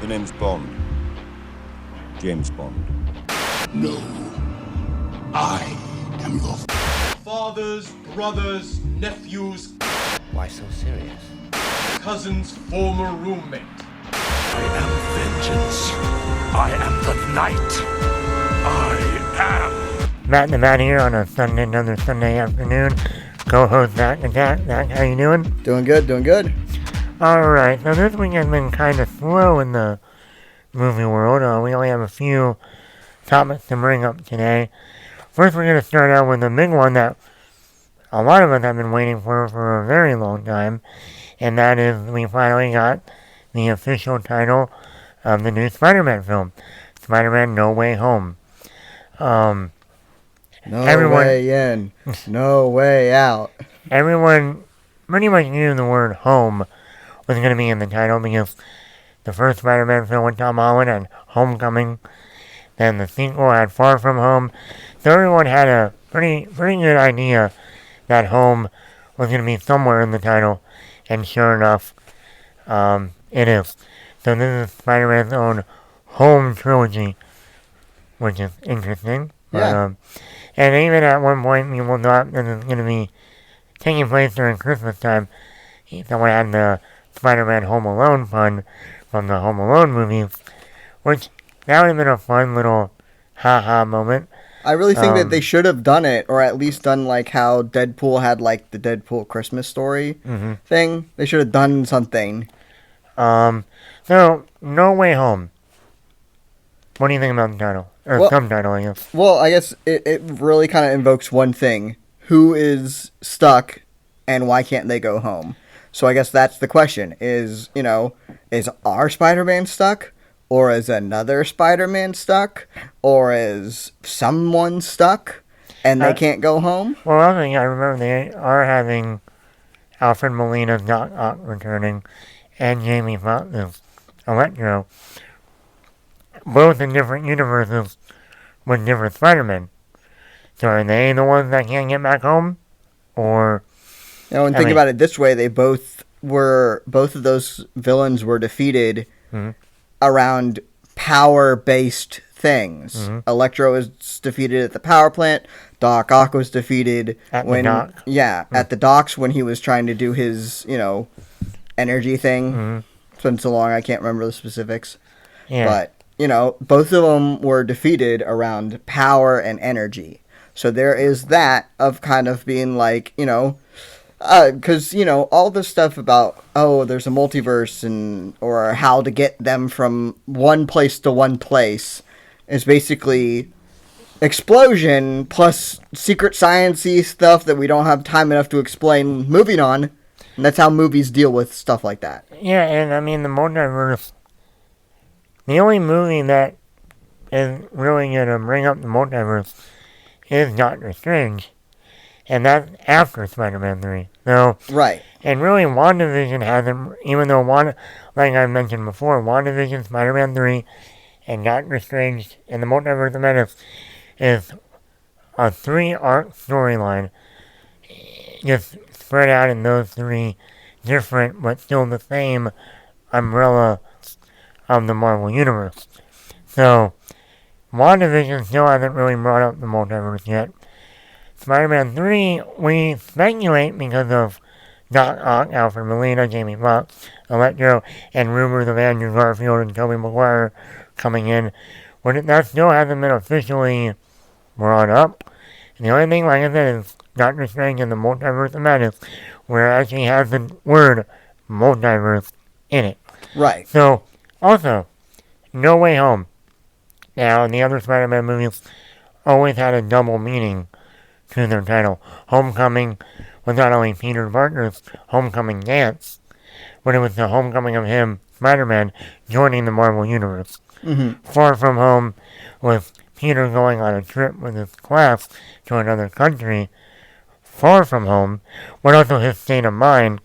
The name's Bond. James Bond. No. I am your fathers, brothers, nephews. Why so serious? Cousin's former roommate. I am vengeance. I am the night. I am. Matt and Matt here on another Sunday afternoon. Co-host Zach and Zach. Zach, how you doing? Doing good, doing good. Alright, so this week has been kind of slow in the movie world. We only have a few topics to bring up today. First, we're going to start out with the big one that a lot of us have been waiting for a very long time, and that is we finally got the official title of the new Spider-Man film, Spider-Man No Way Home. No way in, no way out. Everyone pretty much knew the word home was going to be in the title because the first Spider-Man film with Tom Holland had Homecoming, then the sequel had Far From Home, so everyone had a pretty good idea that home was going to be somewhere in the title, and sure enough, it is. So this is Spider-Man's own home trilogy, which is interesting. Yeah. And even at one point, people thought this is going to be taking place during Christmas time. Someone had the Spider-Man Home Alone fun from the Home Alone movies, which that would have been a fun little ha-ha moment. I really think that they should have done it, or at least done like how Deadpool had like the Deadpool Christmas story thing. They should have done something. So, No Way Home. What do you think about the title? Or subtitle, I guess. Well, I guess it really kind of invokes one thing. Who is stuck, and why can't they go home? So I guess that's the question. Is our Spider-Man stuck? Or is another Spider-Man stuck? Or is someone stuck and they can't go home? Well, I think I remember they are having Alfred Molina's Doc Ock returning and Jamie Foxx's Electro, both in different universes with different Spider-Men. So are they the ones that can't get back home? Or... And think about it this way, both of those villains were defeated around power-based things. Electro was defeated at the power plant. Doc Ock was defeated at the docks when he was trying to do his, energy thing. It's been so long I can't remember the specifics. Yeah. But, both of them were defeated around power and energy. So there is that of kind of being like, because, all the stuff about, there's a multiverse or how to get them from one place to one place is basically explosion plus secret science-y stuff that we don't have time enough to explain moving on. And that's how movies deal with stuff like that. Yeah, and I mean, the multiverse, the only movie that is really going to bring up the multiverse is Doctor Strange. And that's after Spider-Man 3. So, right. And really, WandaVision hasn't, even though, like I mentioned before, WandaVision, Spider-Man 3, and Doctor Strange and the Multiverse of Madness is a 3-arc storyline, just spread out in those 3 different, but still the same umbrella of the Marvel Universe. So, WandaVision still hasn't really brought up the multiverse yet. Spider-Man 3, we speculate because of Doc Ock, Alfred Molina, Jamie Foxx, Electro, and rumors of Andrew Garfield and Tobey Maguire coming in. But that still hasn't been officially brought up. And the only thing, like I said, is Doctor Strange and the Multiverse of Madness, where it actually has the word multiverse in it. Right. So, also, No Way Home. Now, the other Spider-Man movies always had a double meaning to their title. Homecoming was not only Peter Parker's homecoming dance, but it was the homecoming of him, Spider-Man, joining the Marvel Universe. Far From Home was Peter going on a trip with his class to another country, far from home, but also his state of mind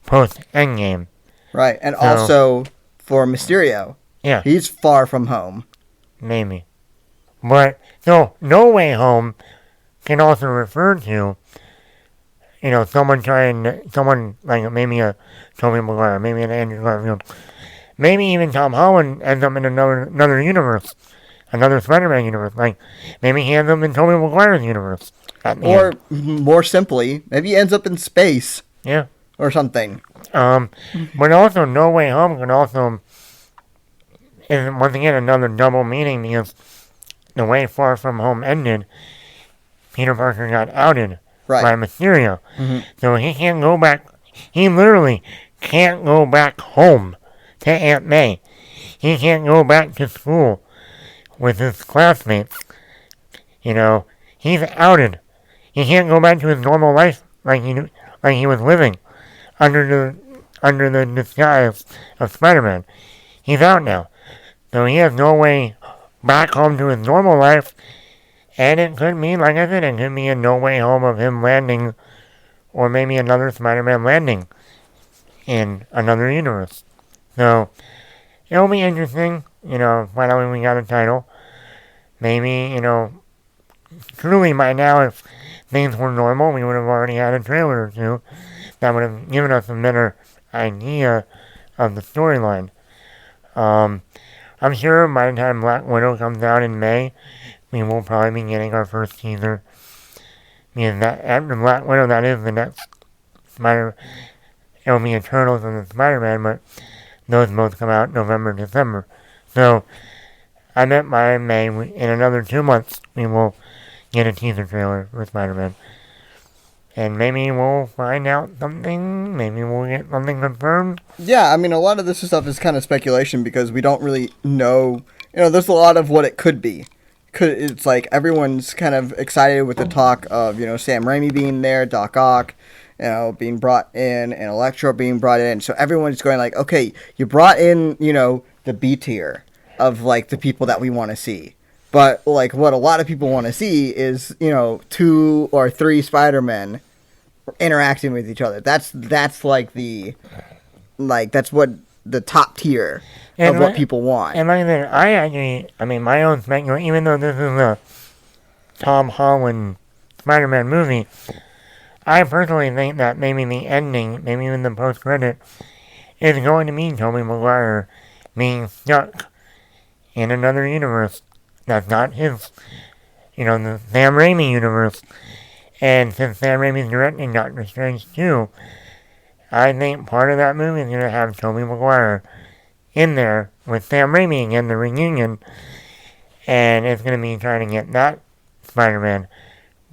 post-Endgame. Right, and also for Mysterio. Yeah. He's far from home. Maybe. But, so, No Way Home can also refer to, someone like maybe a Tobey Maguire, maybe an Andrew Garfield, maybe even Tom Holland ends up in another universe, another Spider-Man universe. Like, maybe he ends up in Tobey Maguire's universe. Or, more simply, maybe he ends up in space. Yeah. Or something. But also, No Way Home can also, is once again another double meaning, because the way Far From Home ended, Peter Parker got outed by Mysterio. So he can't go back. He literally can't go back home to Aunt May. He can't go back to school with his classmates. You know, he's outed. He can't go back to his normal life like he was living under the disguise of Spider-Man. He's out now. So he has no way back home to his normal life. And it could mean, like I said, it could be a No Way Home of him landing, or maybe another Spider-Man landing in another universe. So, it'll be interesting, you know, finally we got a title. Maybe, you know, truly by now, if things were normal, we would have already had a trailer or two that would have given us a better idea of the storyline. I'm sure by the time Black Widow comes out in May, we will probably be getting our first teaser. Because that, after Black Widow, that is the next it'll be Eternals and the Spider-Man, but those both come out November, December. So, I bet by May, in another 2 months, we will get a teaser trailer for Spider-Man. And maybe we'll find out something, maybe we'll get something confirmed. Yeah, I mean, a lot of this stuff is kind of speculation because we don't really know. You know, there's a lot of what it could be. It's like everyone's kind of excited with the talk of, you know, Sam Raimi being there, Doc Ock, you know, being brought in, and Electro being brought in. So everyone's going like, okay, you brought in, you know, the B tier of, like, the people that we want to see. But, like, what a lot of people want to see is, you know, 2 or 3 Spider-Men interacting with each other. That's like the, like, that's what the top tier of what people want. And like that, I mean, my own speculation, even though this is a Tom Holland Spider-Man movie, I personally think that maybe the ending, maybe even the post-credit, is going to be Tobey Maguire being stuck in another universe that's not his, you know, the Sam Raimi universe. And since Sam Raimi's directing Doctor Strange 2, I think part of that movie is going to have Tobey Maguire in there with Sam Raimi again, the reunion. And it's going to be trying to get that Spider-Man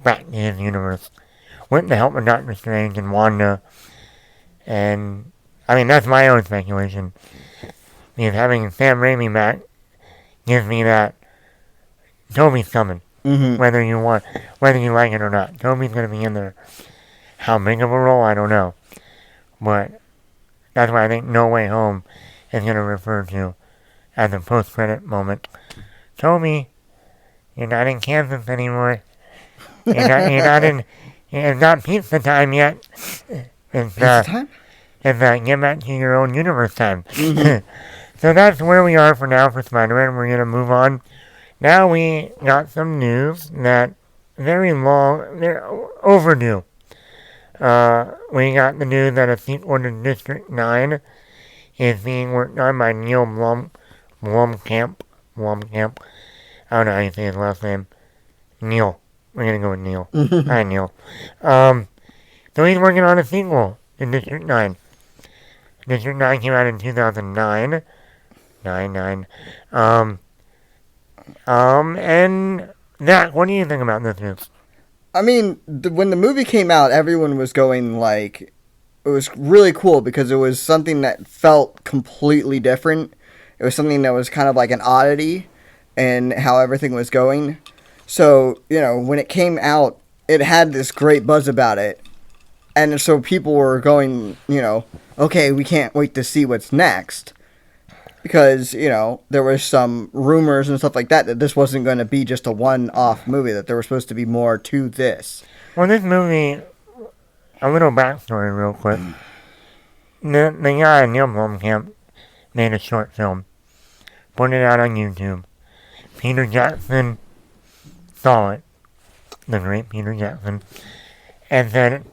back to his universe with the help of Doctor Strange and Wanda. And, I mean, that's my own speculation. Because having Sam Raimi back gives me that Tobey's coming. Whether you like it or not. Tobey's going to be in there. How big of a role, I don't know. But that's why I think No Way Home is going to refer to as a post-credit moment. Tobey, you're not in Kansas anymore. It's not pizza time yet. It's pizza time? It's get back to your own universe time. So that's where we are for now for Spider-Man. We're going to move on. Now we got some news that they're overdue. We got the news that a sequel to District 9 is being worked on by Neil Blomkamp. I don't know how you say his last name. Neil. We're going to go with Neil. Hi, Neil. So he's working on a sequel to District 9. District 9 came out in 2009. And Zach, what do you think about this news? I mean, when the movie came out, everyone was going like, it was really cool because it was something that felt completely different. It was something that was kind of like an oddity in how everything was going. So, you know, when it came out, it had this great buzz about it. And so people were going, you know, okay, we can't wait to see what's next. Because, you know, there was some rumors and stuff like that this wasn't going to be just a one-off movie, that there was supposed to be more to this. Well, this movie, a little backstory real quick. The guy, Neil Blomkamp, made a short film, put it out on YouTube. Peter Jackson saw it, the great Peter Jackson, and said,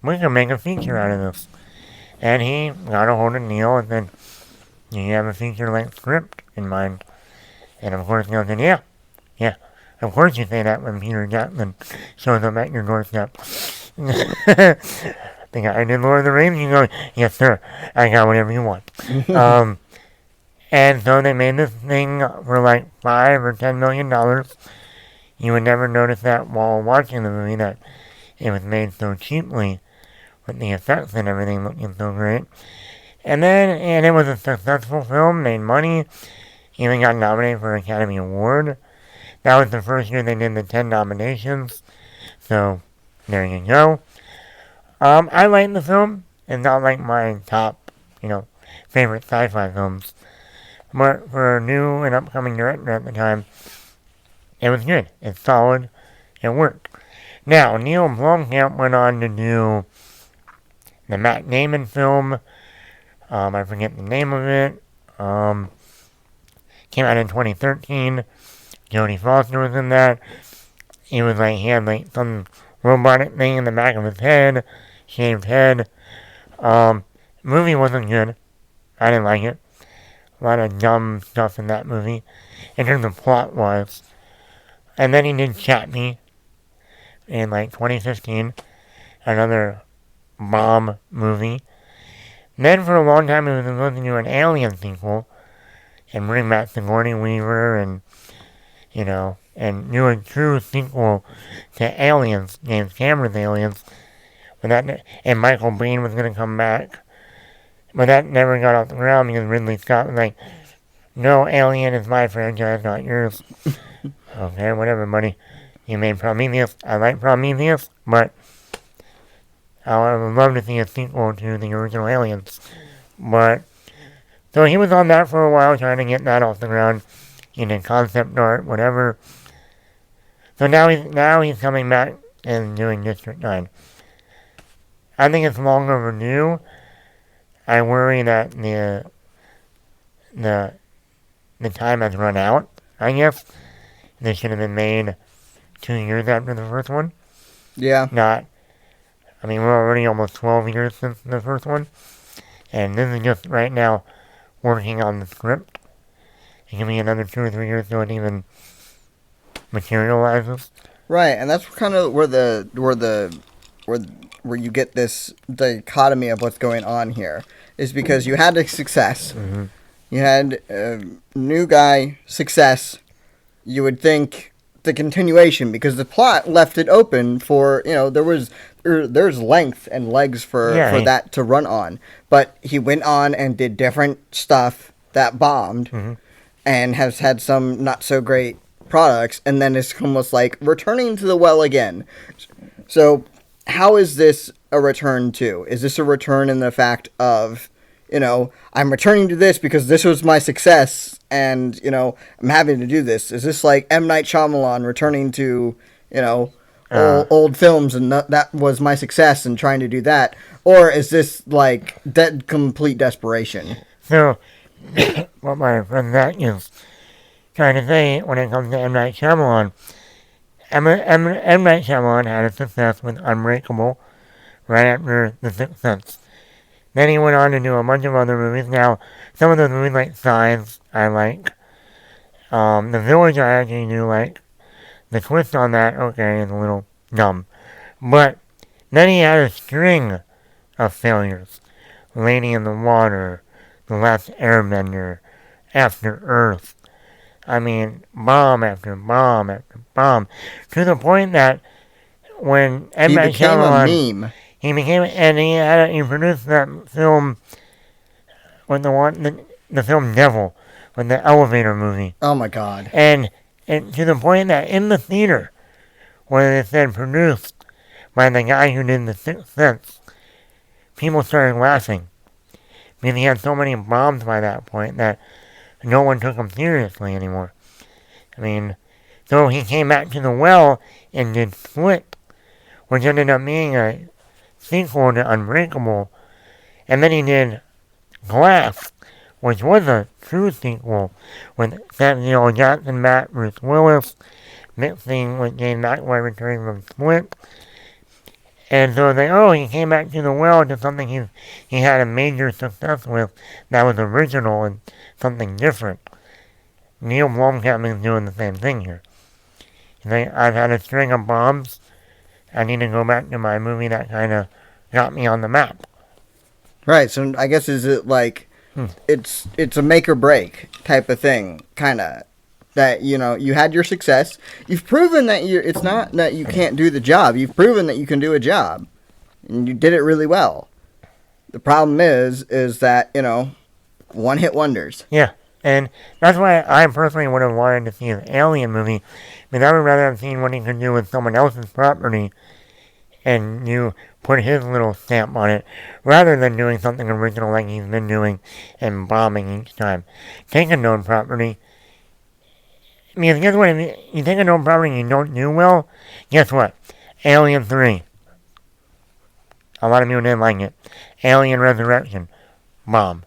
we can make a feature out of this. And he got a hold of Neil and said, do you have a feature-length script in mind? And of course, Neil said, yeah. Of course you say that when Peter Jackson shows up at your doorstep. The guy did Lord of the Rings, you go, yes sir, I got whatever you want. And so they made this thing for like $5 or $10 million. You would never notice that while watching the movie, that it was made so cheaply, with the effects and everything looking so great. And it was a successful film, made money, even got nominated for an Academy Award. That was the first year they did the 10 nominations, so there you go. I like the film. It's not like my top, favorite sci-fi films. But for a new and upcoming director at the time, it was good. It's solid. It worked. Now, Neil Blomkamp went on to do the Matt Damon film. I forget the name of it. Came out in 2013. Jodie Foster was in that. He had some robotic thing in the back of his head. Shaved head. Movie wasn't good. I didn't like it. A lot of dumb stuff in that movie, in terms of plot-wise. And then he did Chappie in 2015, another bomb movie. Then for a long time he was supposed to do an Alien sequel, and bring back Sigourney Weaver, and do a true sequel to Aliens, James Cameron's Aliens. And Michael Biehn was going to come back. But that never got off the ground because Ridley Scott was like, no, Alien is my franchise, not yours. Okay, whatever, buddy. You made Prometheus. I like Prometheus, but I would love to see a sequel to the original Aliens. So he was on that for a while, trying to get that off the ground. He did concept art, whatever. So now he's coming back and doing District 9. I think it's long overdue. I worry that the time has run out, I guess. This should have been made 2 years after the first one. Yeah. We're already almost 12 years since the first one. And this is just right now working on the script. It can be another 2 or 3 years till it even materializes. Right, and that's kind of where you get this dichotomy of what's going on here, is because you had a success. Mm-hmm. You had a new guy, success. You would think the continuation, because the plot left it open for, there's length and legs for that to run on. But he went on and did different stuff that bombed, mm-hmm. and has had some not so great products, and then it's almost like returning to the well again. So how is this a return to? Is this a return in the fact of, I'm returning to this because this was my success, and, I'm having to do this? Is this like M. Night Shyamalan returning to, old films, and that was my success and trying to do that? Or is this like complete desperation? So, what my friend Zach is trying to say when it comes to M. Night Shyamalan, M. Night Shyamalan had a success with Unbreakable right after The Sixth Sense. Then he went on to do a bunch of other movies. Now, some of those movies like Signs, I like. The Village, I actually do like. The twist on that, okay, is a little dumb. But then he had a string of failures. Lady in the Water, The Last Airbender, After Earth. Bomb after bomb after bomb. To the point that when M. Night Shyamalan... He became a meme. He became, and he produced that film with the film Devil, with the elevator movie. Oh my God! And to the point that in the theater, when it said produced by the guy who did The Sixth Sense, people started laughing because he had so many bombs by that point that no one took him seriously anymore. So he came back to the well and did Split, which ended up being a sequel to Unbreakable, and then he did Glass, which was a true sequel with Samuel L. Jackson, Bruce Willis, mixing with James McAvoy returning from Split. And so he came back to the well to something he had a major success with that was original and something different. Neil Blomkamp is doing the same thing here. He's like, I've had a string of bombs. I need to go back to my movie that kind of got me on the map. Right, so I guess is it like, it's a make or break type of thing, kind of. That, you had your success. You've proven that it's not that you can't do the job. You've proven that you can do a job. And you did it really well. The problem is that, one-hit wonders. Yeah, and that's why I personally would have wanted to see an Alien movie. Because I would rather have seen what he could do with someone else's property and you put his little stamp on it, rather than doing something original like he's been doing and bombing each time. Take a known property. Because guess what, if you take a known property and you don't do well, guess what? Alien 3. A lot of people didn't like it. Alien Resurrection. Bomb.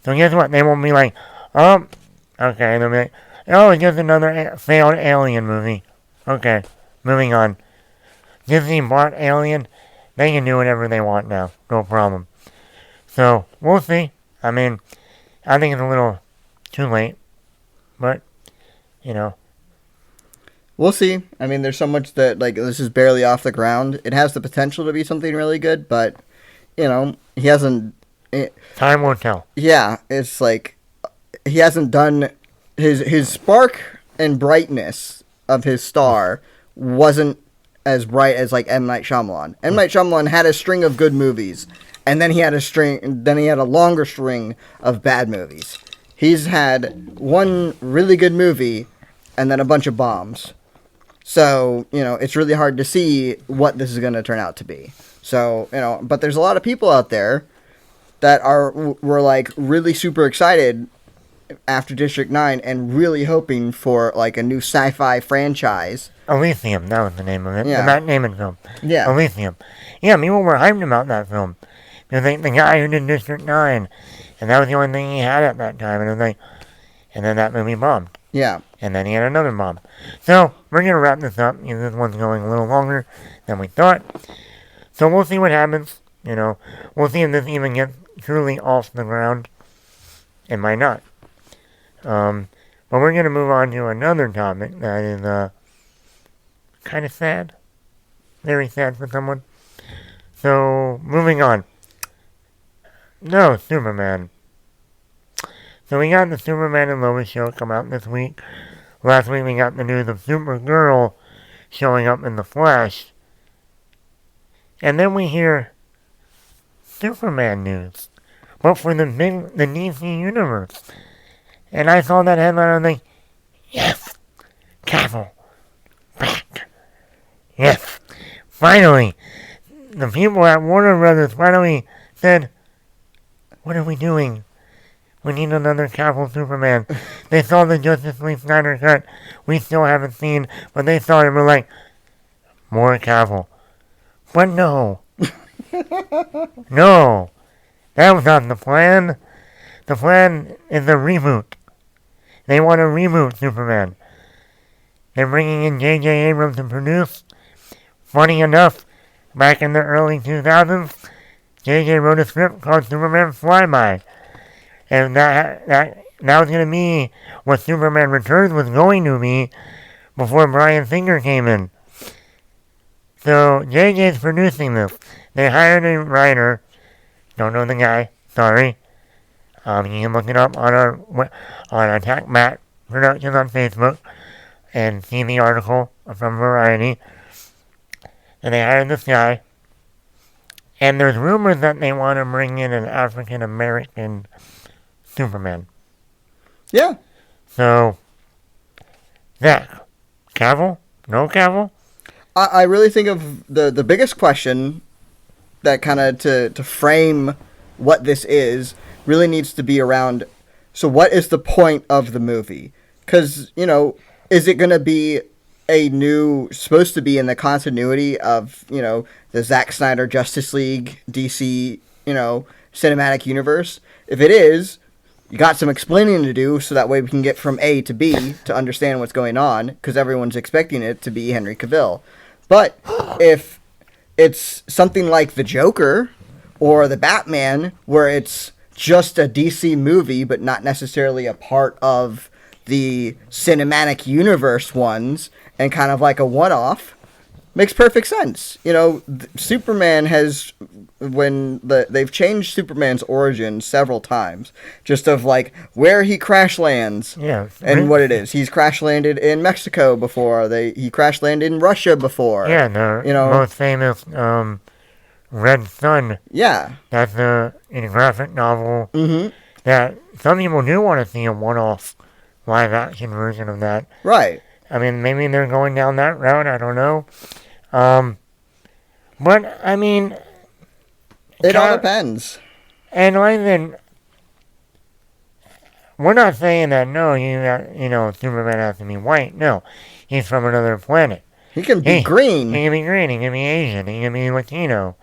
So guess what? They won't be like, okay. They'll be like, it's just another failed Alien movie. Okay, moving on. Disney bought Alien. They can do whatever they want now. No problem. So, we'll see. I mean, I think it's a little too late. But, We'll see. I mean, there's so much that, this is barely off the ground. It has the potential to be something really good, but, he hasn't... time will tell. Yeah, it's like, he hasn't done... His spark and brightness of his star wasn't as bright as, M. Night Shyamalan. M. Night Shyamalan had a string of good movies, and then he had a longer string of bad movies. He's had one really good movie, and then a bunch of bombs. So, it's really hard to see what this is going to turn out to be. So, but there's a lot of people out there that were really super excited after District 9 and really hoping for, a new sci-fi franchise. Elysium, that was the name of it. Yeah. The Matt Damon film. Yeah. Elysium. Yeah, people were hyped about that film. Because the guy who did District 9, and that was the only thing he had at that time, and then that movie bombed. Yeah. And then he had another bomb. So, we're going to wrap this up, because this one's going a little longer than we thought. So, we'll see what happens. We'll see if this even gets truly off the ground. It might not. But we're going to move on to another topic that is, kind of sad. Very sad for someone. So, moving on. No, Superman. So we got the Superman and Lois show come out this week. Last week we got the news of Supergirl showing up in The Flash. And then we hear Superman news. But for the DC universe. And I saw that headline and I was like, yes! Cavill! Back! Yes! Finally! The people at Warner Brothers finally said, what are we doing? We need another Cavill Superman. They saw the Justice League Snyder Cut. We still haven't seen, but they saw it and were like, more Cavill. But no. No. That was not the plan. The plan is a reboot. They want to reboot Superman. They're bringing in J.J. Abrams to produce. Funny enough, back in the early 2000s, J.J. wrote a script called Superman Flyby. And that was going to be what Superman Returns was going to be before Bryan Singer came in. So, JJ's producing this. They hired a writer. Don't know the guy. Sorry. You can look it up on Attack Matt Productions on Facebook and see the article from Variety. And they hired this guy. And there's rumors that they want to bring in an African American Superman. Yeah. So, Zach, Cavill? No Cavill? I really think of the biggest question that kind of to frame what this is really needs to be around, so what is the point of the movie? Because, is it going to be supposed to be in the continuity of, the Zack Snyder Justice League DC, cinematic universe? If it is, you got some explaining to do so that way we can get from A to B to understand what's going on, because everyone's expecting it to be Henry Cavill. But if it's something like the Joker or the Batman, where it's just a DC movie, but not necessarily a part of the cinematic universe ones, and kind of like a one-off, makes perfect sense. You know, Superman has, they've changed Superman's origin several times, just of like where he crash lands, and what it is. He's crash landed in Mexico before. He crash landed in Russia before. Yeah, the most famous Red Sun. Yeah, that's a graphic novel that some people do want to see a one-off live-action version of that. Right. I mean, maybe they're going down that route. I don't know. But I mean, it all depends. And like then, we're not saying that Superman has to be white. No, he's from another planet. He can be green. He can be green. He can be Asian. He can be Latino.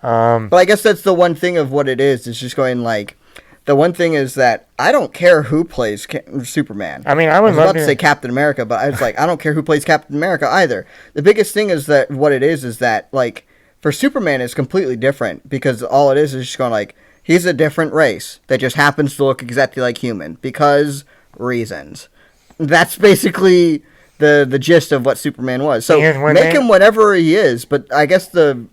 But I guess that's the one thing of what it is. It's just going like, the one thing is that I don't care who plays Superman. I mean, I was about to say Captain America, but I was like, I don't care who plays Captain America either. The biggest thing is that what it is that, like, for Superman, it's completely different, because all it is just going like, he's a different race that just happens to look exactly like human, because reasons. That's basically the gist of what Superman was. So make him whatever he is, but I guess the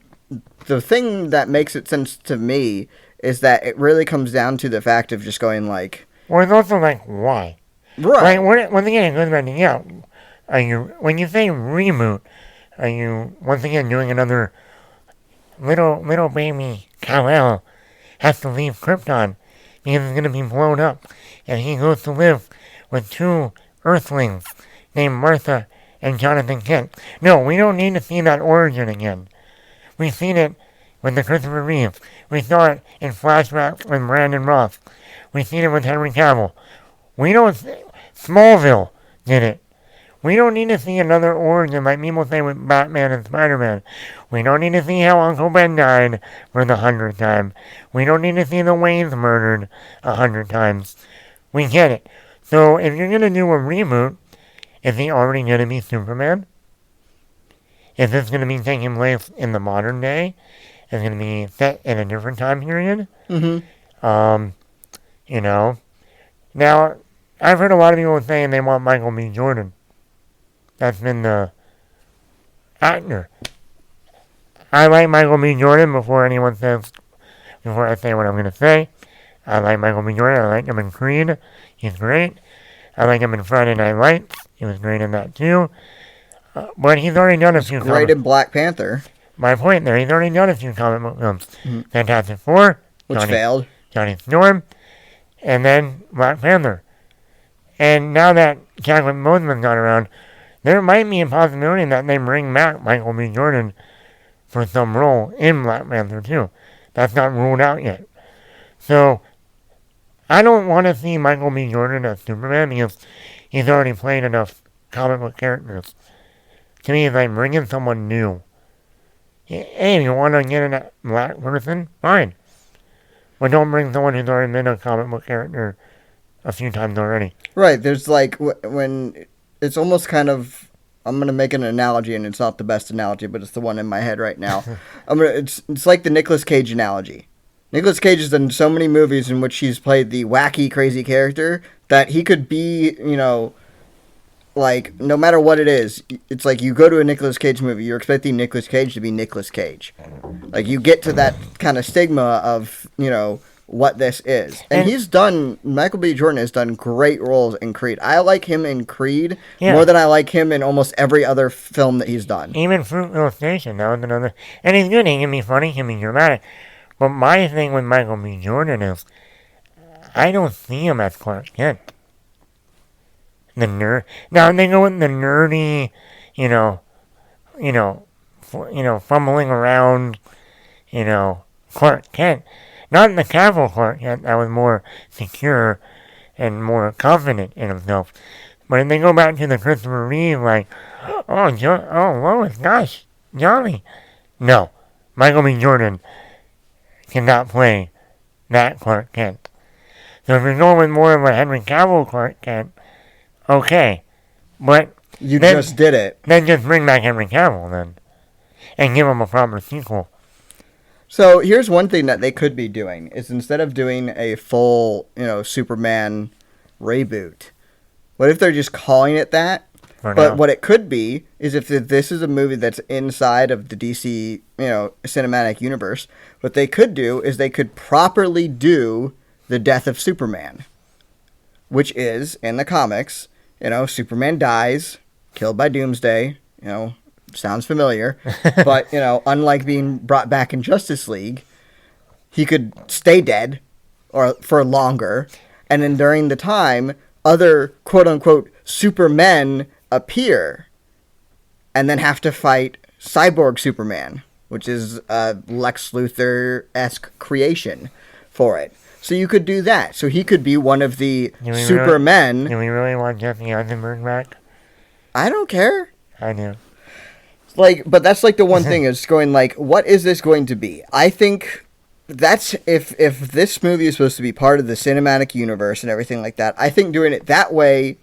thing that makes it sense to me is that it really comes down to the fact of just going like... Well, it's also like, why? Right. Like, once again, it goes back to, when you say reboot, are you, once again, doing another little baby Kal-El has to leave Krypton because it's going to be blown up, and he goes to live with two Earthlings named Martha and Jonathan Kent. No, we don't need to see that origin again. We've seen it with the Christopher Reeve. We saw it in flashbacks with Brandon Roth. We've seen it with Henry Cavill. Smallville did it. We don't need to see another origin like people say with Batman and Spider-Man. We don't need to see how Uncle Ben died for the 100th time. We don't need to see the Waynes murdered 100 times. We get it. So if you're going to do a reboot, is he already going to be Superman? Is this going to be taking place in the modern day? Is it going to be set in a different time period? Mm-hmm. Now, I've heard a lot of people saying they want Michael B. Jordan. That's been the actor. I like Michael B. Jordan before I say what I'm going to say. I like Michael B. Jordan. I like him in Creed. He's great. I like him in Friday Night Lights. He was great in that too. But he's already done a few. Great in Black Panther. My point there, he's already done a few comic book films. Fantastic Four. Which failed. Johnny Storm. And then Black Panther. And now that Chadwick Boseman's gone around, there might be a possibility that they bring back Michael B. Jordan for some role in Black Panther too. That's not ruled out yet. So, I don't want to see Michael B. Jordan as Superman because he's already played enough comic book characters. To me, it's like bringing someone new. Hey, if you want to get a black person, fine. But don't bring someone who's already been a comic book character a few times already. Right, there's like, when it's almost kind of, I'm going to make an analogy, and it's not the best analogy, but it's the one in my head right now. It's like the Nicolas Cage analogy. Nicolas Cage has done so many movies in which he's played the wacky, crazy character that he could be, like, no matter what it is, it's like you go to a Nicolas Cage movie, you're expecting Nicolas Cage to be Nicolas Cage. Like, you get to that kind of stigma of, what this is. And Michael B. Jordan has done great roles in Creed. I like him in Creed more than I like him in almost every other film that he's done. Even Fruitvale Station, that was another. And he's good, he can be funny, he can be dramatic. But my thing with Michael B. Jordan is, I don't see him as Clark Kent. The nerd. Now they go with the nerdy, fumbling around, Clark Kent. Not the Cavill Clark Kent that was more secure and more confident in himself. But if they go back to the Christopher Reeve, like, Lois, gosh, Johnny. No, Michael B. Jordan cannot play that Clark Kent. So if you're going with more of a Henry Cavill Clark Kent, okay. But just did it. Then just bring back Henry Cavill then. and give them a proper sequel. So here's one thing that they could be doing is instead of doing a full, Superman reboot, what if they're just calling it that? For But now. what it could be is if this is a movie that's inside of the DC, cinematic universe, what they could do is they could properly do the death of Superman, which is, in the comics, Superman dies, killed by Doomsday, sounds familiar, but, unlike being brought back in Justice League, he could stay dead or for longer, and then during the time, other quote-unquote Supermen appear and then have to fight Cyborg Superman, which is a Lex Luthor-esque creation for it. So you could do that. So he could be one of the Supermen. Do we really want Jesse Eisenberg back? I don't care. I do. But that's the one thing is going what is this going to be? I think that's if this movie is supposed to be part of the cinematic universe and everything like that, I think doing it that way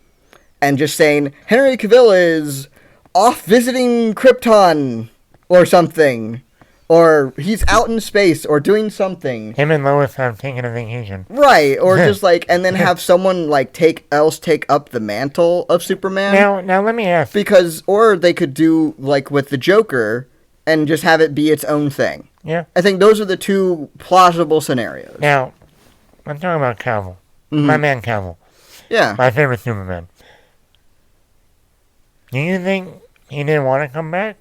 and just saying Henry Cavill is off visiting Krypton or something, or he's out in space or doing something. Him and Lois have taken a vacation. Right, or just and then have someone take up the mantle of Superman. Now let me ask. Or they could do with the Joker and just have it be its own thing. Yeah. I think those are the two plausible scenarios. Now, I'm talking about Cavill. My man Cavill. Yeah. My favorite Superman. Do you think he didn't want to come back?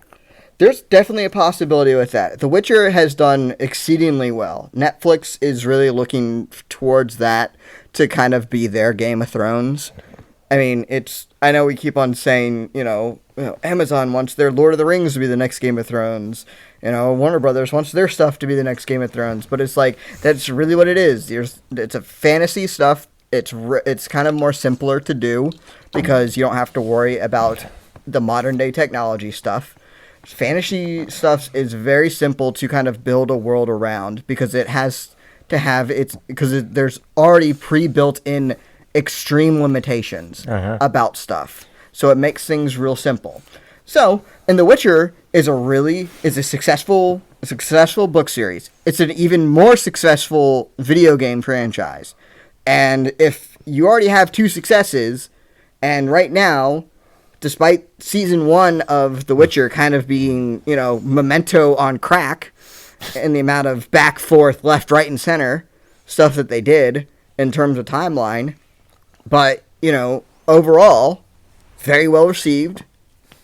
There's definitely a possibility with that. The Witcher has done exceedingly well. Netflix is really looking towards that to kind of be their Game of Thrones. I mean, I know we keep on saying, Amazon wants their Lord of the Rings to be the next Game of Thrones. Warner Brothers wants their stuff to be the next Game of Thrones. But it's that's really what it is. It's a fantasy stuff. It's kind of more simpler to do because you don't have to worry about the modern day technology stuff. Fantasy stuff is very simple to kind of build a world around because it has to have there's already pre-built in extreme limitations about stuff. So it makes things real simple. So, and The Witcher is a successful book series. It's an even more successful video game franchise. And if you already have two successes, and right now, despite season 1 of The Witcher kind of being, Memento on crack, and the amount of back, forth, left, right, and center stuff that they did in terms of timeline, but, overall, very well received.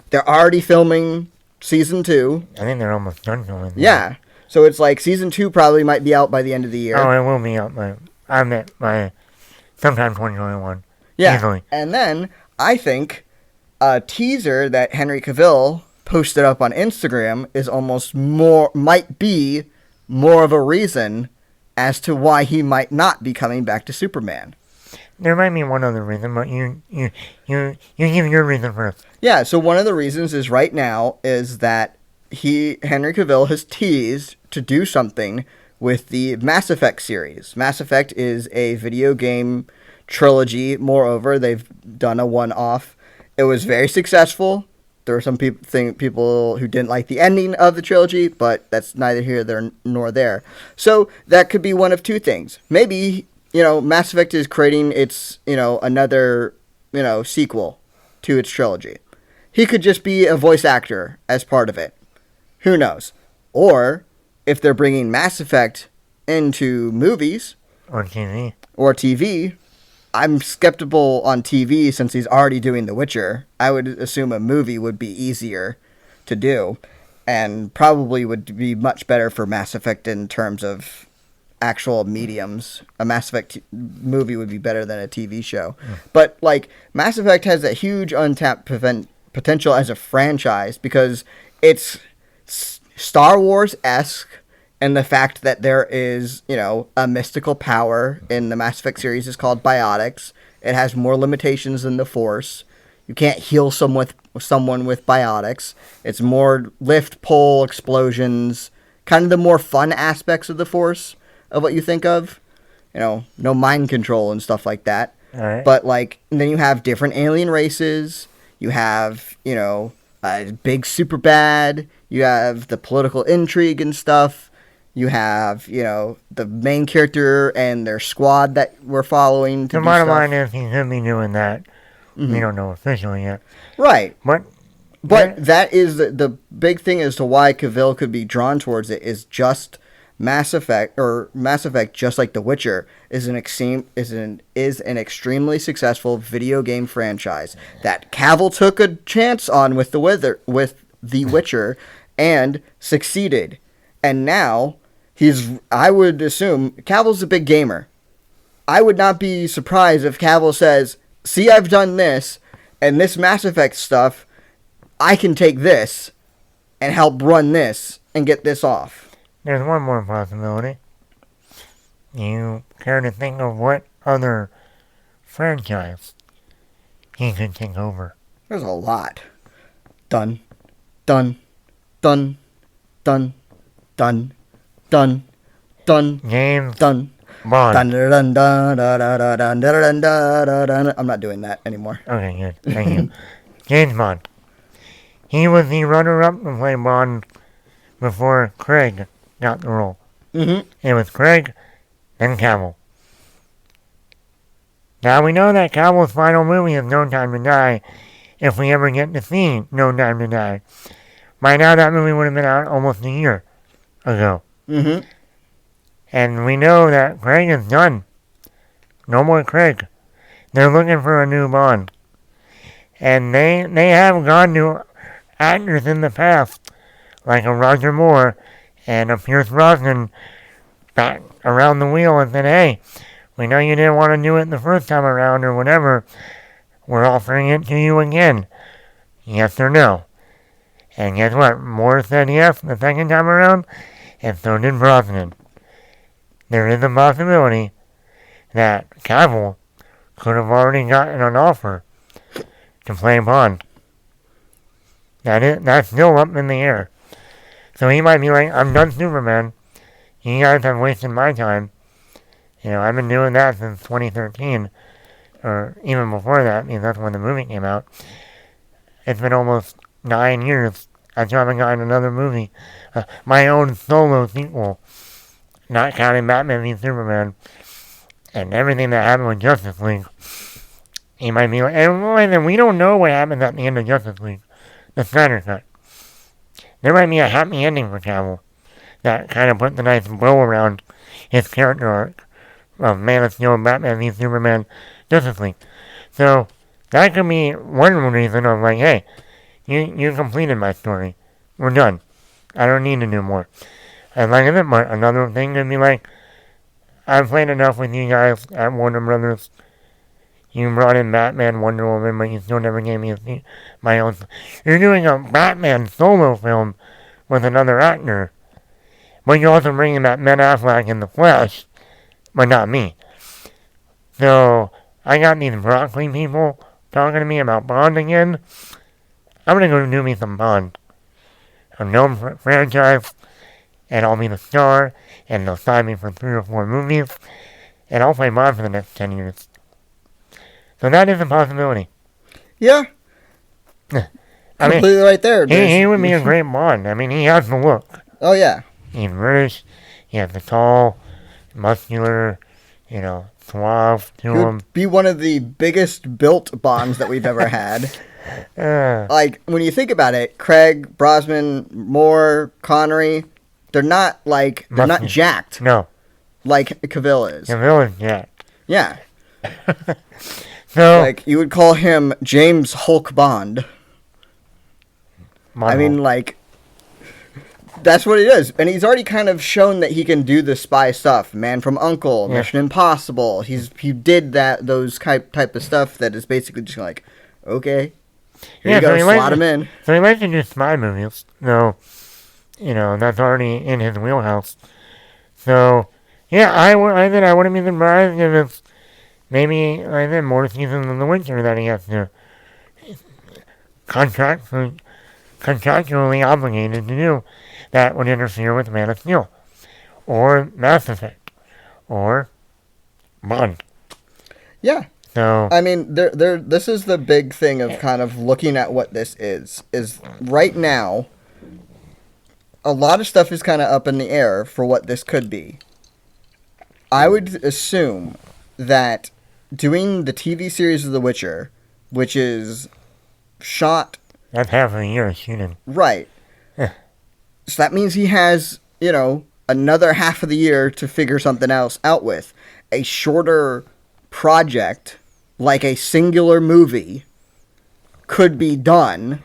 They're already filming season 2. I think they're almost done filming. Yeah. So it's season 2 probably might be out by the end of the year. Oh, it will be out by sometime 2021. Yeah. Easily. And then I think a teaser that Henry Cavill posted up on Instagram might be more of a reason as to why he might not be coming back to Superman. There might be one other reason, but you give your reason first. Yeah, so one of the reasons is right now is that Henry Cavill has teased to do something with the Mass Effect series. Mass Effect is a video game trilogy. Moreover, they've done a one-off. It was very successful. There were some people who didn't like the ending of the trilogy, but that's neither here nor there. So that could be one of two things. Maybe, Mass Effect is creating its, another, sequel to its trilogy. He could just be a voice actor as part of it. Who knows? Or if they're bringing Mass Effect into movies Or TV, I'm skeptical on TV since he's already doing The Witcher. I would assume a movie would be easier to do and probably would be much better for Mass Effect in terms of actual mediums. A Mass Effect movie would be better than a TV show. But, Mass Effect has a huge untapped potential as a franchise because it's Star Wars-esque. And the fact that there is, a mystical power in the Mass Effect series is called biotics. It has more limitations than the Force. You can't heal someone with biotics. It's more lift, pull, explosions, kind of the more fun aspects of the Force of what you think of. No mind control and stuff like that. All right. But, and then you have different alien races. You have, big super bad. You have the political intrigue and stuff. You have, the main character and their squad that we're following. The bottom line is he could be doing that. Mm-hmm. We don't know officially yet. Right. But that is the big thing as to why Cavill could be drawn towards it is just Mass Effect, just like The Witcher, is an extremely successful video game franchise that Cavill took a chance on with The Witcher and succeeded. And now I would assume Cavill's a big gamer. I would not be surprised if Cavill says, "See, I've done this, and this Mass Effect stuff, I can take this and help run this and get this off." There's one more possibility. You care to think of what other franchise he could take over? There's a lot. Done. Done. Done. Done. Done. Done. Done. James Done. Bond. Dun, dun, dun, dun, dun, dun, dun, dun, dun, dun. I'm not doing that anymore. Okay, good. Thank you. James Bond. He was the runner-up to play Bond before Craig got the role. Mm-hmm. It was Craig, then Cavill. Now we know that Cavill's final movie is No Time to Die, if we ever get to see No Time to Die. By now that movie would have been out almost a year ago. Mm-hmm. And we know that Craig is done. No more Craig. They're looking for a new Bond. And they have gone to actors in the past, like a Roger Moore and a Pierce Brosnan, back around the wheel and said, "Hey, we know you didn't want to do it the first time around or whatever. We're offering it to you again. Yes or no?" And guess what? Moore said yes the second time around, and so did Brosnan. There is a possibility that Cavill could have already gotten an offer to play Bond. That's still up in the air. So he might be like, "I'm done Superman. You guys have wasted my time. I've been doing that since 2013, or even before that, because that's when the movie came out. It's been almost 9 years. I still haven't gotten another movie. My own solo sequel, not counting Batman v Superman, and everything that happened with Justice League." He might be like, and we don't know what happens at the end of Justice League, the Snyder Cut. There might be a happy ending for Cavill that kind of puts a nice bow around his character arc of Man of Steel, Batman v Superman, Justice League. So that could be one reason of like, "Hey, you completed my story. We're done. I don't need to do more." And like I said, another thing could be like, "I've played enough with you guys at Warner Brothers. You brought in Batman, Wonder Woman, but you still never gave me my own. You're doing a Batman solo film with another actor, but you're also bringing that Ben Affleck in the flesh, but not me. So I got these broccoli people talking to me about Bond again. I'm gonna go do me some Bond, a known franchise, and I'll be the star, and they'll sign me for 3 or 4 movies, and I'll play Bond for the next 10 years. So that is a possibility." Yeah. Completely right there. He would be a great Bond. He has the look. Oh, yeah. He's British. He has the tall, muscular, suave to He him. would be one of the biggest built Bonds that we've ever had. Like, when you think about it, Craig, Brosnan, Moore, Connery, they're not jacked. No. Like Cavill is. Cavill is jacked. Yeah. So, like, you would call him James Hulk Bond. That's what he is. And he's already kind of shown that he can do the spy stuff. Man from U.N.C.L.E., Yeah. Mission Impossible. He did those type of stuff that is basically just like, okay, here you go, slot him in. So he likes to do spy movies. So, that's already in his wheelhouse. So, yeah, I wouldn't be surprised if it's maybe, like I said, more seasons of The Witcher that he has to contractually obligated to do that would interfere with Man of Steel, or Mass Effect, or Bond. Yeah. So I mean, this is the big thing of kind of looking at what this is right now, a lot of stuff is kind of up in the air for what this could be. I would assume that doing the TV series of The Witcher, which is shot... That's half a year of shooting. Right. So that means he has, another half of the year to figure something else out with. A shorter project, like a singular movie, could be done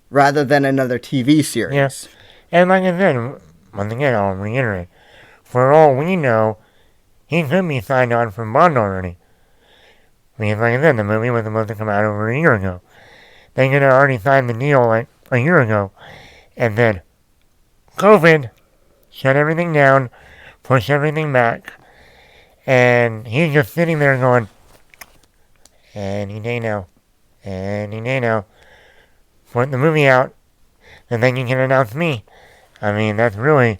rather than another TV series. Yes. And like I said, once again, I'll reiterate. For all we know, he could be signed on for Bond already. Because like I said, the movie was supposed to come out over a year ago. They could have already signed the deal like a year ago. And then COVID shut everything down, pushed everything back. And he's just sitting there going, any day now. Put the movie out, and then you can announce me. I mean, that's really...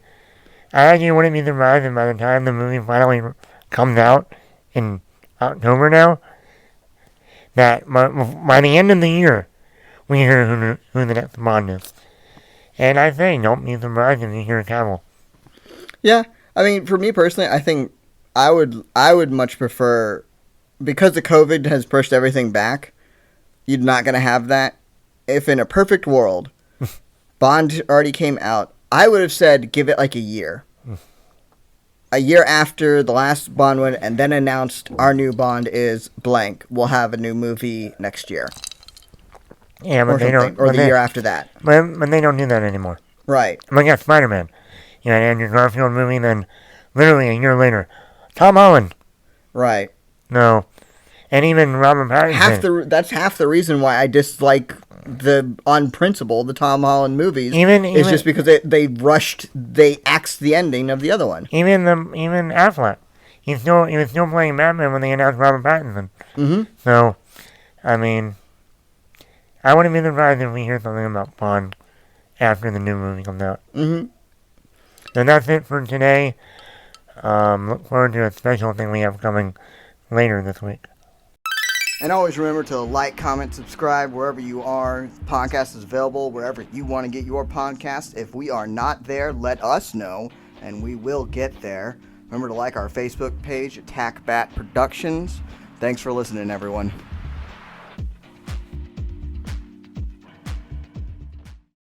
I actually wouldn't be surprised if by the time the movie finally comes out in October now, that by the end of the year, we hear who the next Bond is. And I say, don't be surprised if you hear Cavill. Yeah, I mean, for me personally, I think I would much prefer, because the COVID has pushed everything back, you're not going to have that. If in a perfect world, Bond already came out, I would have said give it like a year. A year after the last Bond one, and then announced our new Bond is blank. We'll have a new movie next year. Yeah, but they don't. Or the year after that. But they don't do that anymore. Right. I mean, Spider-Man. You had Andrew Garfield movie, then literally a year later, Tom Holland. Right. No. And even Robert Pattinson. That's half the reason why I dislike on principle, the Tom Holland movies. Even just because they axed the ending of the other one. Even Affleck. He was still playing Batman when they announced Robert Pattinson. Mm-hmm. So, I mean, I wouldn't be surprised if we hear something about Bond after the new movie comes out. Mm-hmm. So that's it for today. Look forward to a special thing we have coming later this week. And always remember to like, comment, subscribe wherever you are. The podcast is available wherever you want to get your podcast. If we are not there, let us know, and we will get there. Remember to like our Facebook page, Attack Bat Productions. Thanks for listening, everyone.